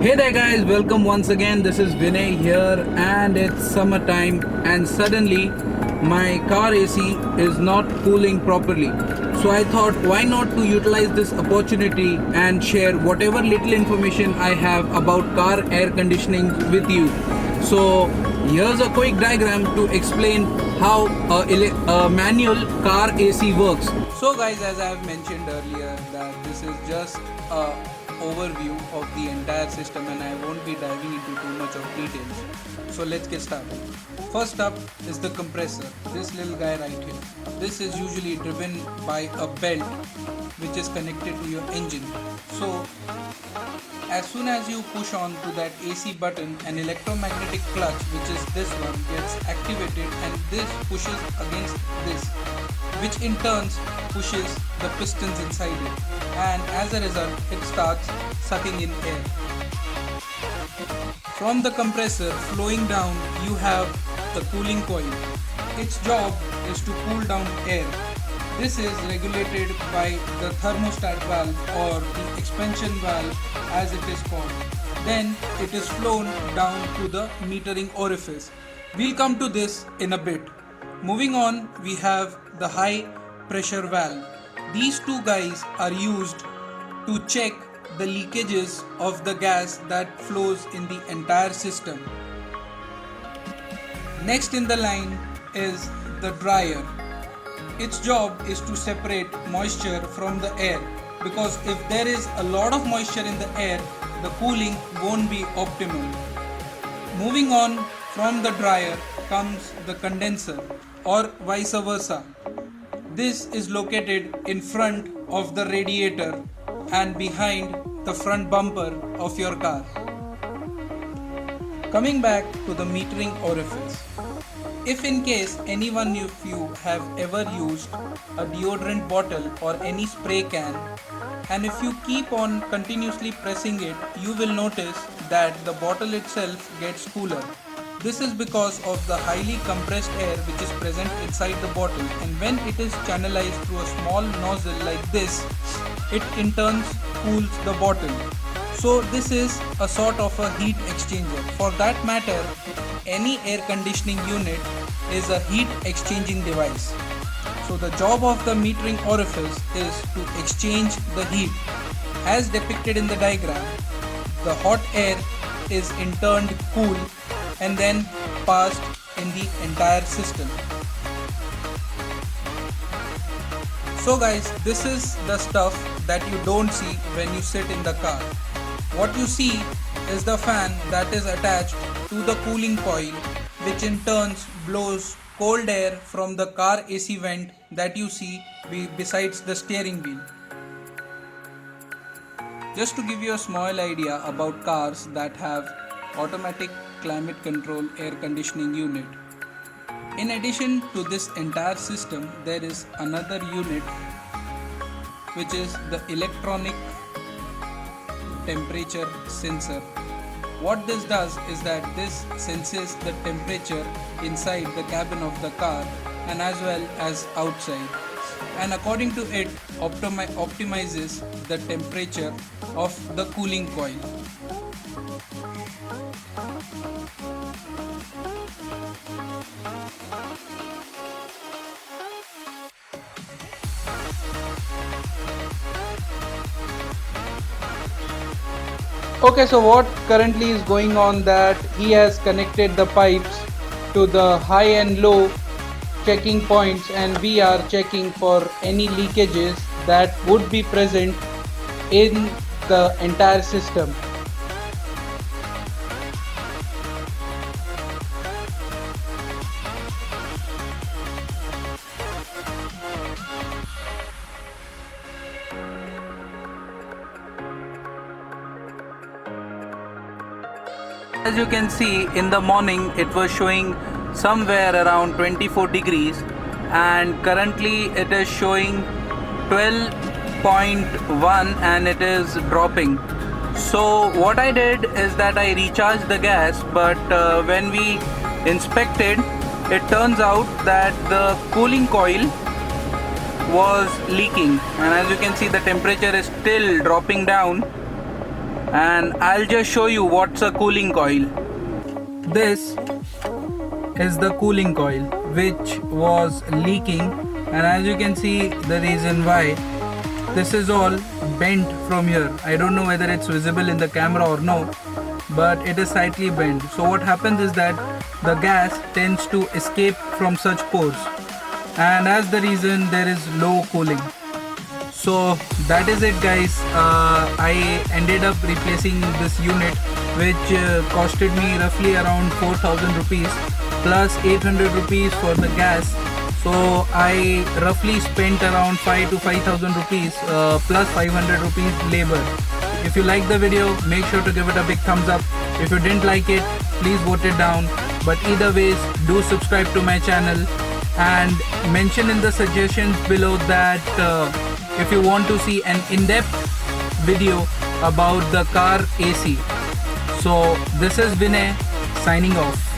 Hey there guys, welcome once again. This is Vinay here and it's summertime and suddenly my car AC is not cooling properly. So I thought why not to utilize this opportunity and share whatever little information I have about car air conditioning with you. So here's a quick diagram to explain how a manual car AC works. So guys, as I have mentioned earlier that this is just a overview of the entire system and I won't be diving into too much of details. So let's get started. First up is the compressor, this little guy right here. This is usually driven by a belt which is connected to your engine. So as soon as you push on to that AC button, an electromagnetic clutch, which is this one, gets activated and this pushes against this, which in turn pushes the pistons inside it, and as a result it starts sucking in air. From the compressor flowing down you have the cooling coil. Its job is to cool down air. This is regulated by the thermostat valve or the expansion valve as it is called. Then it is flown down to the metering orifice. We'll come to this in a bit. Moving on, we have the high pressure valve. These two guys are used to check the leakages of the gas that flows in the entire system. Next in the line is the dryer. Its job is to separate moisture from the air, because if there is a lot of moisture in the air, the cooling won't be optimal. Moving on from the dryer comes the condenser or vice versa. This is located in front of the radiator and behind the front bumper of your car. Coming back to the metering orifice. If in case anyone of you have ever used a deodorant bottle or any spray can, and if you keep on continuously pressing it, you will notice that the bottle itself gets cooler. This is because of the highly compressed air which is present inside the bottle, and when it is channelized through a small nozzle like this, it in turn cools the bottle. So this is a sort of a heat exchanger. For that matter, any air conditioning unit is a heat exchanging device. So the job of the metering orifice is to exchange the heat. As depicted in the diagram, the hot air is in turn cool and then passed in the entire system. So guys, this is the stuff that you don't see when you sit in the car. What you see is the fan that is attached to the cooling coil, which in turn blows cold air from the car AC vent that you see besides the steering wheel. Just to give you a small idea about cars that have automatic climate control air conditioning unit. In addition to this entire system, there is another unit which is the electronic temperature sensor. What this does is that this senses the temperature inside the cabin of the car and as well as outside, and according to it optimizes the temperature of the cooling coil. Okay, so what currently is going on that he has connected the pipes to the high and low checking points, and we are checking for any leakages that would be present in the entire system. As you can see, in the morning it was showing somewhere around 24 degrees and currently it is showing 12.1 and it is dropping. So what I did is that I recharged the gas, but when we inspected, it turns out that the cooling coil was leaking, and as you can see the temperature is still dropping down and I'll just show you what's a cooling coil. This is the cooling coil which was leaking, and as you can see the reason why. This is all bent from here. I don't know whether it's visible in the camera or no, but it is slightly bent. So what happens is that the gas tends to escape from such pores, and as the reason there is low cooling. So that is it, guys. I ended up replacing this unit, which costed me roughly around 4,000 rupees plus 800 rupees for the gas. So I roughly spent around 5 to 5,000 rupees plus 500 rupees labor. If you like the video, make sure to give it a big thumbs up. If you didn't like it, please vote it down. But either ways, do subscribe to my channel and mention in the suggestions below that if you want to see an in-depth video about the car AC. So this is Vinay signing off.